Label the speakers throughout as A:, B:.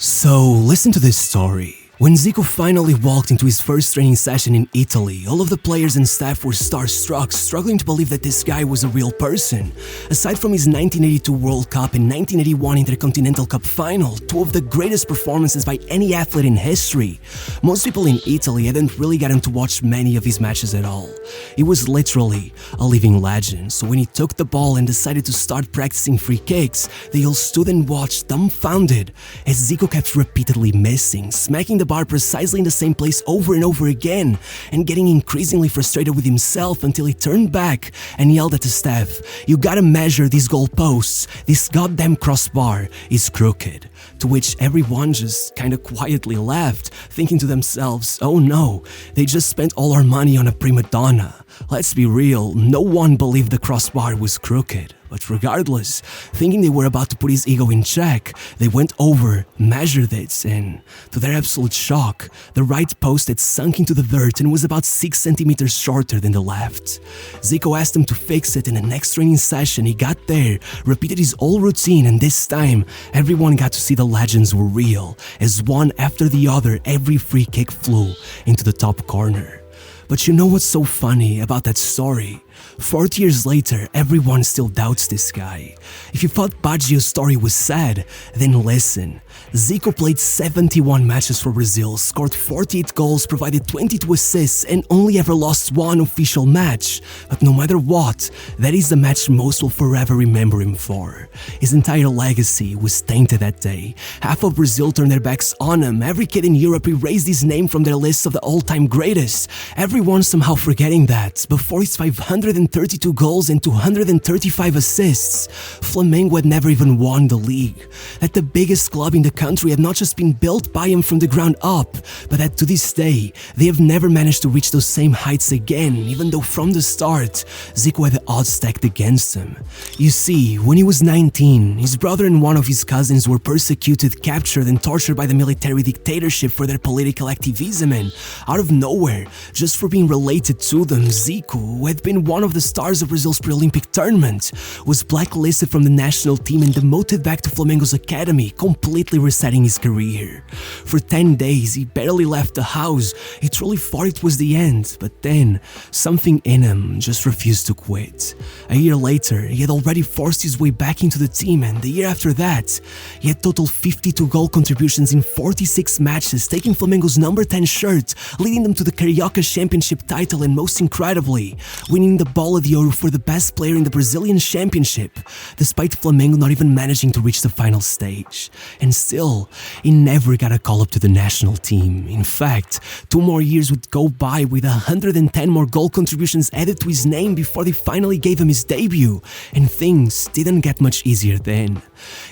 A: So, listen to this story. When Zico finally walked into his first training session in Italy, all of the players and staff were starstruck, struggling to believe that this guy was a real person. Aside from his 1982 World Cup and 1981 Intercontinental Cup final, two of the greatest performances by any athlete in history, most people in Italy hadn't really gotten to watch many of his matches at all. He was literally a living legend, so when he took the ball and decided to start practicing free kicks, they all stood and watched dumbfounded as Zico kept repeatedly missing, smacking the bar precisely in the same place over and over again, and getting increasingly frustrated with himself until he turned back and yelled at the staff, "You gotta measure these goalposts, this goddamn crossbar is crooked." To which everyone just kinda quietly laughed, thinking to themselves, oh no, they just spent all our money on a prima donna. Let's be real, no one believed the crossbar was crooked. But regardless, thinking they were about to put his ego in check, they went over, measured it, and to their absolute shock, the right post had sunk into the dirt and was about 6 centimeters shorter than the left. Zico asked him to fix it, and the next training session he got there, repeated his whole routine, and this time, everyone got to see the legends were real, as one after the other, every free kick flew into the top corner. But you know what's so funny about that story? 40 years later, everyone still doubts this guy. If you thought Baggio's story was sad, then listen. Zico played 71 matches for Brazil, scored 48 goals, provided 22 assists, and only ever lost one official match. But no matter what, that is the match most will forever remember him for. His entire legacy was tainted that day. Half of Brazil turned their backs on him. Every kid in Europe erased his name from their list of the all-time greatest. Everyone somehow forgetting that, before his 532 goals and 235 assists, Flamengo had never even won the league. That the biggest club in the country had not just been built by him from the ground up, but that to this day, they have never managed to reach those same heights again, even though from the start, Zico had the odds stacked against him. You see, when he was 19, his brother and one of his cousins were persecuted, captured, and tortured by the military dictatorship for their political activism, and out of nowhere, just for being related to them, Zico, who had been one of the stars of Brazil's pre-Olympic tournament, was blacklisted from the national team and demoted back to Flamengo's academy, completely resetting his career. For 10 days, he barely left the house. He truly thought it was the end, but then something in him just refused to quit. A year later, he had already forced his way back into the team, and the year after that, he had total 52 goal contributions in 46 matches, taking Flamengo's number 10 shirt, leading them to the Carioca Championship title, and most incredibly, winning the Bola de Ouro for the best player in the Brazilian Championship, despite Flamengo not even managing to reach the final stage. And still, he never got a call up to the national team. In fact, 2 more years would go by with 110 more goal contributions added to his name before they finally gave him his debut, and things didn't get much easier then.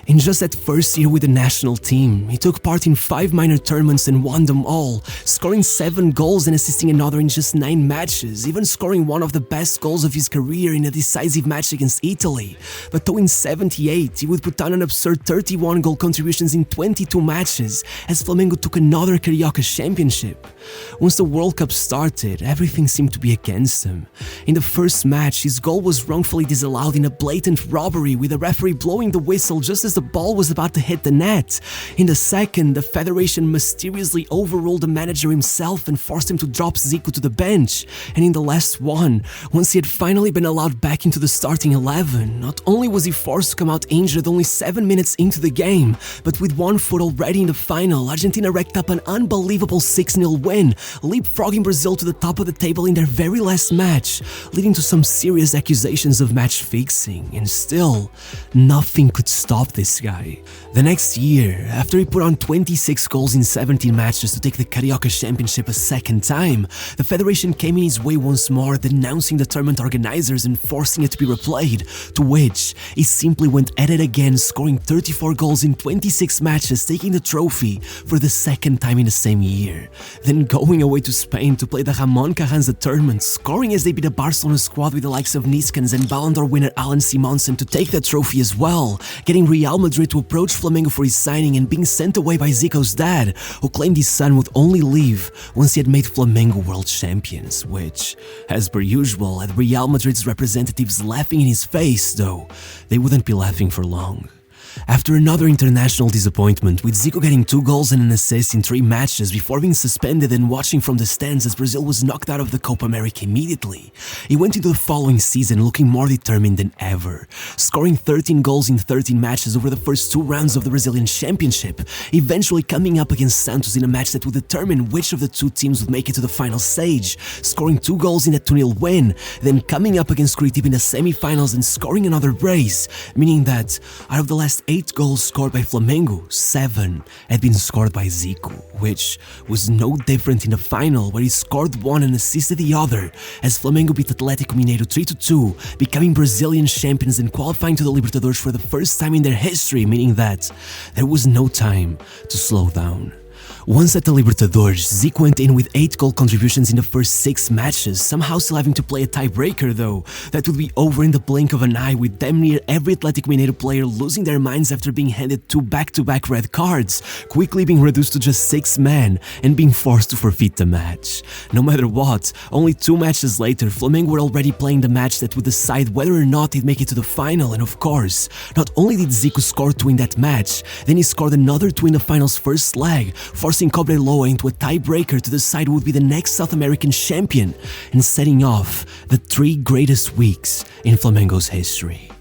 A: In just that first year with the national team, he took part in 5 minor tournaments and won them all, scoring 7 goals and assisting another in just 9 matches, even scoring one of the best goals of his career in a decisive match against Italy. But though in 78, he would put down an absurd 31 goal contributions in 22 matches, as Flamengo took another Carioca Championship. Once the World Cup started, everything seemed to be against him. In the first match, his goal was wrongfully disallowed in a blatant robbery, with the referee blowing the whistle just as the ball was about to hit the net. In the second, the federation mysteriously overruled the manager himself and forced him to drop Zico to the bench. And in the last one, once he had finally been allowed back into the starting 11, not only was he forced to come out injured only 7 minutes into the game, but with one foot already in the final, Argentina racked up an unbelievable 6-0 win, leapfrogging Brazil to the top of the table in their very last match, leading to some serious accusations of match fixing, and still, nothing could stop this guy. The next year, after he put on 26 goals in 17 matches to take the Carioca Championship a second time, the federation came in his way once more, denouncing the tournament organizers and forcing it to be replayed, to which he simply went at it again, scoring 34 goals in 26 matches, taking the trophy for the second time in the same year. Then going away to Spain to play the Ramon Carranza tournament, scoring as they beat the Barcelona squad with the likes of Niskans and Ballon d'Or winner Alan Simonsen to take the trophy as well, getting Real Madrid to approach Flamengo for his signing and being sent away by Zico's dad, who claimed his son would only leave once he had made Flamengo world champions, which, as per usual, had Real Madrid's representatives laughing in his face, though they wouldn't be laughing for long. After another international disappointment, with Zico getting 2 goals and an assist in 3 matches before being suspended and watching from the stands as Brazil was knocked out of the Copa America immediately, he went into the following season looking more determined than ever, scoring 13 goals in 13 matches over the first 2 rounds of the Brazilian Championship, eventually coming up against Santos in a match that would determine which of the 2 teams would make it to the final stage, scoring 2 goals in a 2-0 win, then coming up against Curitiba in the semi-finals and scoring another brace, meaning that out of the last 8 goals scored by Flamengo, 7 had been scored by Zico, which was no different in the final where he scored 1 and assisted the other as Flamengo beat Atlético Mineiro 3-2, becoming Brazilian champions and qualifying to the Libertadores for the first time in their history, meaning that there was no time to slow down. Once at the Libertadores, Zico went in with 8 goal contributions in the first 6 matches, somehow still having to play a tiebreaker though. That would be over in the blink of an eye, with damn near every Atlético Mineiro player losing their minds after being handed 2 back-to-back red cards, quickly being reduced to just 6 men and being forced to forfeit the match. No matter what, only 2 matches later, Flamengo were already playing the match that would decide whether or not they'd make it to the final, and of course, not only did Zico score 2 in that match, then he scored another 2 in the final's first leg, forcing Cobreloa into a tiebreaker to decide who would be the next South American champion, and setting off the 3 greatest weeks in Flamengo's history.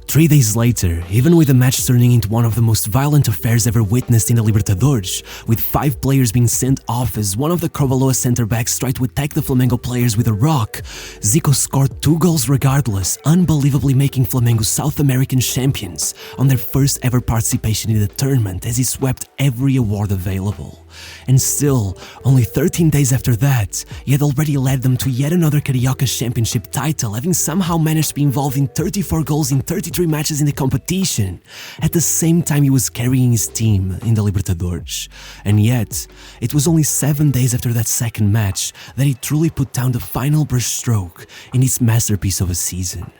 A: 3 days later, even with the match turning into one of the most violent affairs ever witnessed in the Libertadores, with 5 players being sent off as one of the Cobreloa center-backs tried to attack the Flamengo players with a rock, Zico scored 2 goals regardless, unbelievably making Flamengo South American champions on their first ever participation in the tournament as he swept every award available. And still, only 13 days after that, he had already led them to yet another Carioca Championship title, having somehow managed to be involved in 34 goals in 33 matches in the competition, at the same time he was carrying his team in the Libertadores. And yet, it was only 7 days after that second match that he truly put down the final brushstroke in his masterpiece of a season.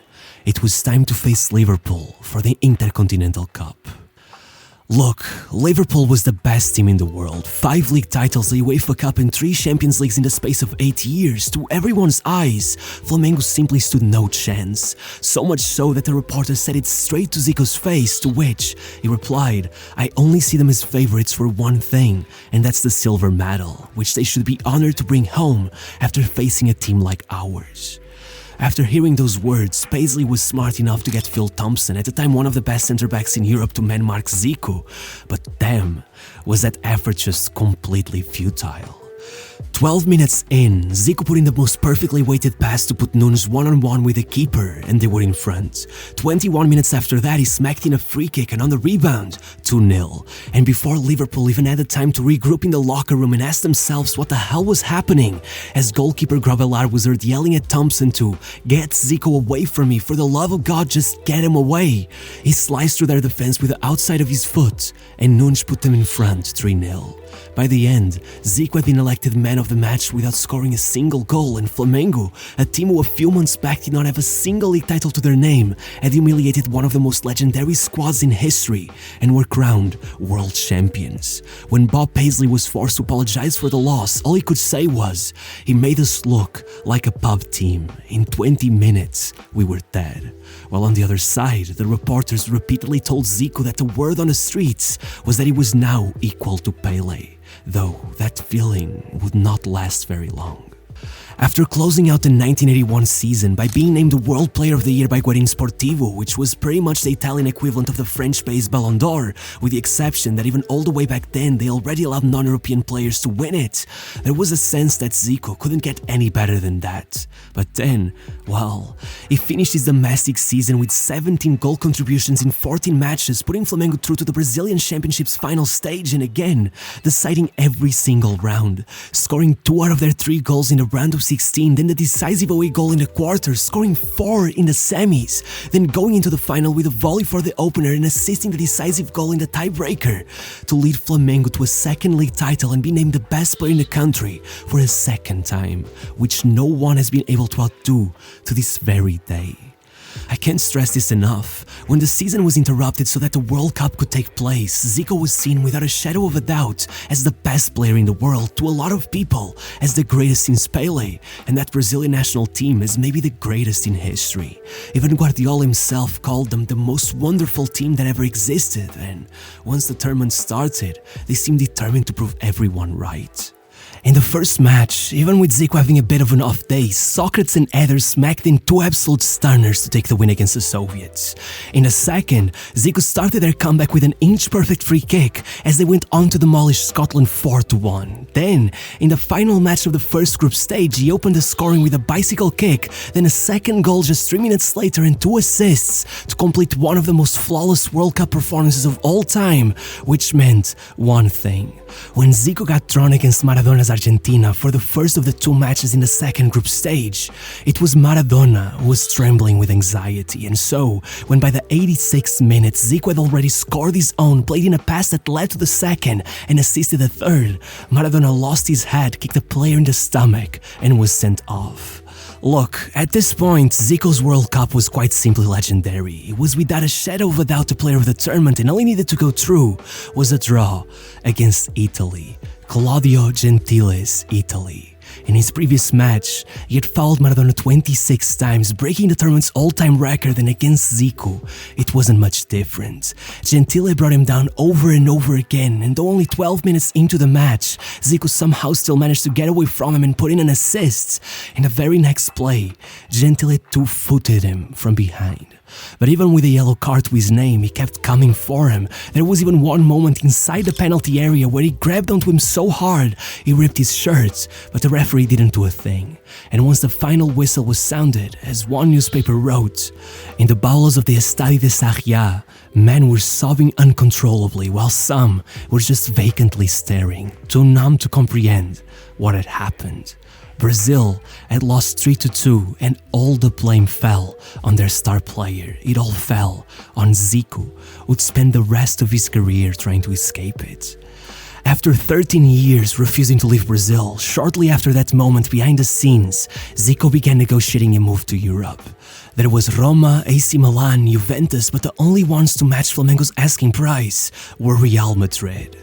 A: It was time to face Liverpool for the Intercontinental Cup. Look, Liverpool was the best team in the world, 5 league titles, a UEFA Cup and 3 Champions Leagues in the space of 8 years. To everyone's eyes, Flamengo simply stood no chance. So much so that the reporter said it straight to Zico's face, to which he replied, "I only see them as favorites for one thing, and that's the silver medal, which they should be honored to bring home after facing a team like ours." After hearing those words, Paisley was smart enough to get Phil Thompson, at the time one of the best centre-backs in Europe, to man-mark Zico, but damn, was that effort just completely futile. 12 minutes in, Zico put in the most perfectly weighted pass to put Nunes one-on-one with the keeper, and they were in front. 21 minutes after that, he smacked in a free kick, and on the rebound, 2-0. And before Liverpool even had the time to regroup in the locker room and ask themselves what the hell was happening, as goalkeeper Grovelar was heard yelling at Thompson to "Get Zico away from me, for the love of God, just get him away." He sliced through their defense with the outside of his foot, and Nunes put them in front, 3-0. By the end, Zico had been elected man of the match without scoring a single goal, and Flamengo, a team who a few months back did not have a single league title to their name, had humiliated one of the most legendary squads in history and were crowned world champions. When Bob Paisley was forced to apologize for the loss, all he could say was, "He made us look like a pub team. In 20 minutes, we were dead." While on the other side, the reporters repeatedly told Zico that the word on the streets was that he was now equal to Pele, though that feeling would not last very long. After closing out the 1981 season by being named the World Player of the Year by Guerin Sportivo, which was pretty much the Italian equivalent of the French-based Ballon d'Or, with the exception that even all the way back then they already allowed non-European players to win it, there was a sense that Zico couldn't get any better than that. But then, well, he finished his domestic season with 17 goal contributions in 14 matches, putting Flamengo through to the Brazilian Championship's final stage and again, deciding every single round, scoring 2 out of their 3 goals in the round of 16, then the decisive away goal in the quarters, scoring 4 in the semis, then going into the final with a volley for the opener and assisting the decisive goal in the tiebreaker to lead Flamengo to a second league title and be named the best player in the country for a second time, which no one has been able to outdo to this very day. I can't stress this enough. When the season was interrupted so that the World Cup could take place, Zico was seen without a shadow of a doubt as the best player in the world, to a lot of people as the greatest since Pele, and that Brazilian national team as maybe the greatest in history. Even Guardiola himself called them the most wonderful team that ever existed, and once the tournament started, they seemed determined to prove everyone right. In the first match, even with Zico having a bit of an off day, Socrates and Eder smacked in two absolute stunners to take the win against the Soviets. In the second, Zico started their comeback with an inch-perfect free kick as they went on to demolish Scotland 4-1. Then, in the final match of the first group stage, he opened the scoring with a bicycle kick, then a second goal just 3 minutes later and 2 assists to complete one of the most flawless World Cup performances of all time, which meant one thing. When Zico got drawn against Maradona's Argentina for the first of the 2 matches in the second group stage, it was Maradona who was trembling with anxiety, and so, when by the 86th minute Zico had already scored his own, played in a pass that led to the second and assisted the third, Maradona lost his head, kicked the player in the stomach, and was sent off. Look, at this point, Zico's World Cup was quite simply legendary. It was without a shadow of a doubt the player of the tournament, and all he needed to go through was a draw against Italy. Claudio Gentile's Italy. In his previous match, he had fouled Maradona 26 times, breaking the tournament's all-time record, and against Zico, it wasn't much different. Gentile brought him down over and over again, and though only 12 minutes into the match, Zico somehow still managed to get away from him and put in an assist. In the very next play, Gentile two-footed him from behind. But even with a yellow card to his name, he kept coming for him. There was even one moment inside the penalty area where he grabbed onto him so hard he ripped his shirt, but the referee didn't do a thing. And once the final whistle was sounded, as one newspaper wrote, in the bowels of the Estadio de Sarriá, men were sobbing uncontrollably while some were just vacantly staring, too numb to comprehend what had happened. Brazil had lost 3-2 and all the blame fell on their star player. It all fell on Zico, who'd spend the rest of his career trying to escape it. After 13 years refusing to leave Brazil, shortly after that moment behind the scenes, Zico began negotiating a move to Europe. There was Roma, AC Milan, Juventus, but the only ones to match Flamengo's asking price were Real Madrid.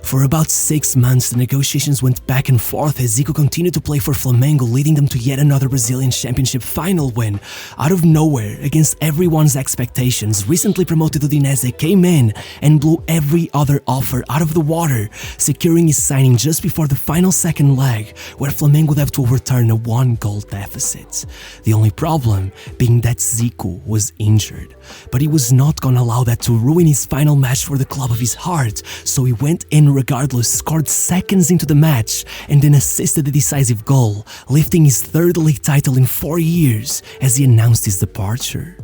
A: For about 6 months, the negotiations went back and forth as Zico continued to play for Flamengo, leading them to yet another Brazilian championship final win. Out of nowhere, against everyone's expectations, recently promoted Udinese came in and blew every other offer out of the water, securing his signing just before the final second leg, where Flamengo would have to overturn a 1-goal deficit. The only problem being that Zico was injured. But he was not gonna allow that to ruin his final match for the club of his heart, so he went in regardless, scored seconds into the match, and then assisted the decisive goal, lifting his 3rd league title in 4 years as he announced his departure.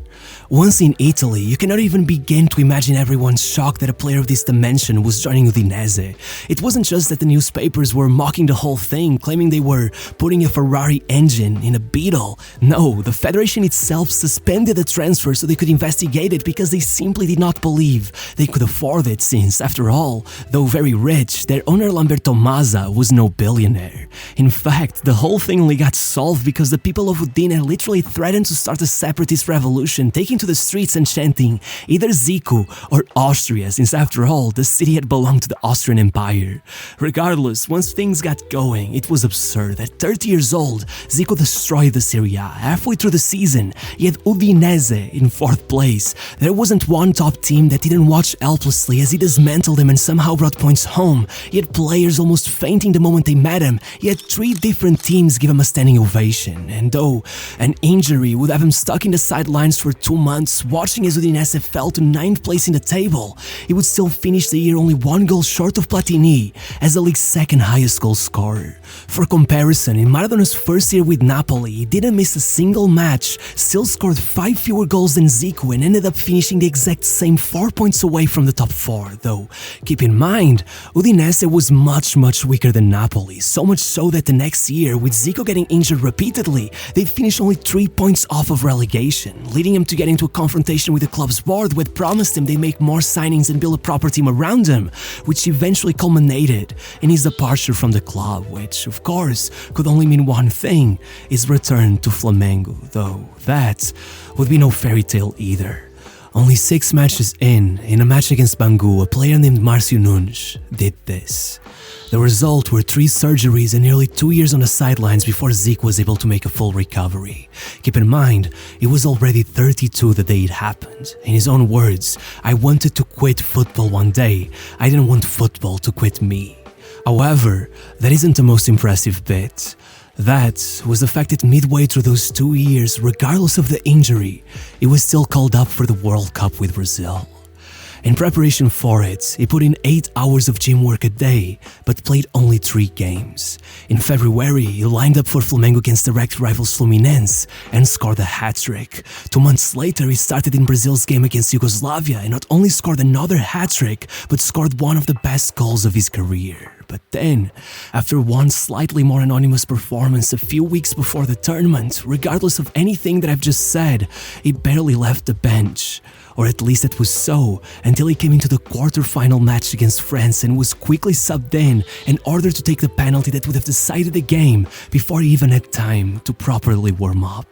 A: Once in Italy, you cannot even begin to imagine everyone's shock that a player of this dimension was joining Udinese. It wasn't just that the newspapers were mocking the whole thing, claiming they were putting a Ferrari engine in a Beetle. No, the federation itself suspended the transfer so they could investigate it because they simply did not believe they could afford it since, after all, though very rich, their owner Lamberto Mazza was no billionaire. In fact, the whole thing only got solved because the people of Udine literally threatened to start a separatist revolution, taking to the streets and chanting either Zico or Austria, since after all, the city had belonged to the Austrian Empire. Regardless, once things got going, it was absurd. At 30 years old, Zico destroyed the Serie A. Halfway through the season, he had Udinese in 4th place. There wasn't one top team that didn't watch helplessly as he dismantled them and somehow brought points home. He had players almost fainting the moment they met him. He had 3 different teams give him a standing ovation. And though an injury would have him stuck in the sidelines for 2 months, watching as Udinese fell to 9th place in the table, he would still finish the year only 1 goal short of Platini as the league's 2nd highest goal scorer. For comparison, in Maradona's first year with Napoli, he didn't miss a single match, still scored 5 fewer goals than Zico, and ended up finishing the exact same 4 points away from the top 4, though keep in mind, Udinese was much weaker than Napoli, so much so that the next year, with Zico getting injured repeatedly, they finished only 3 points off of relegation, leading him to getting into a confrontation with the club's board, who had promised him they'd make more signings and build a proper team around him, which eventually culminated in his departure from the club, which, of course, could only mean one thing: his return to Flamengo, though that would be no fairy tale either. Only 6 matches in a match against Bangu, a player named Marcio Nunes did this. The result were 3 surgeries and nearly 2 years on the sidelines before Zico was able to make a full recovery. Keep in mind, he was already 32 the day it happened. In his own words, "I wanted to quit football one day. I didn't want football to quit me." However, that isn't the most impressive bit. That was the fact that midway through those 2 years, regardless of the injury, he was still called up for the World Cup with Brazil. In preparation for it, he put in 8 hours of gym work a day, but played only 3 games. In February, he lined up for Flamengo against direct rivals Fluminense and scored a hat-trick. 2 months later, he started in Brazil's game against Yugoslavia and not only scored another hat-trick, but scored one of the best goals of his career. But then, after one slightly more anonymous performance a few weeks before the tournament, regardless of anything that I've just said, he barely left the bench. Or at least it was so, until he came into the quarter-final match against France and was quickly subbed in order to take the penalty that would have decided the game before he even had time to properly warm up.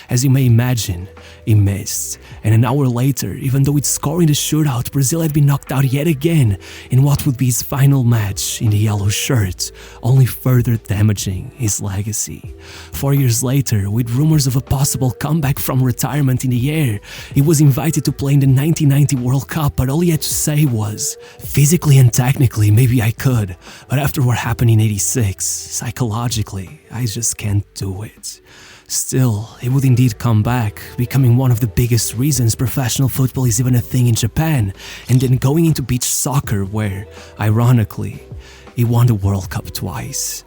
A: As you may imagine, he missed, and an hour later, even though he'd scored in the shootout, Brazil had been knocked out yet again in what would be his final match in the yellow shirt, only further damaging his legacy. 4 years later, with rumors of a possible comeback from retirement in the air, he was invited to play in the 1990 World Cup, but all he had to say was, "Physically and technically, maybe I could, but after what happened in '86, psychologically, I just can't do it." Still, he would indeed come back, becoming one of the biggest reasons professional football is even a thing in Japan, and then going into beach soccer where, ironically, he won the World Cup twice.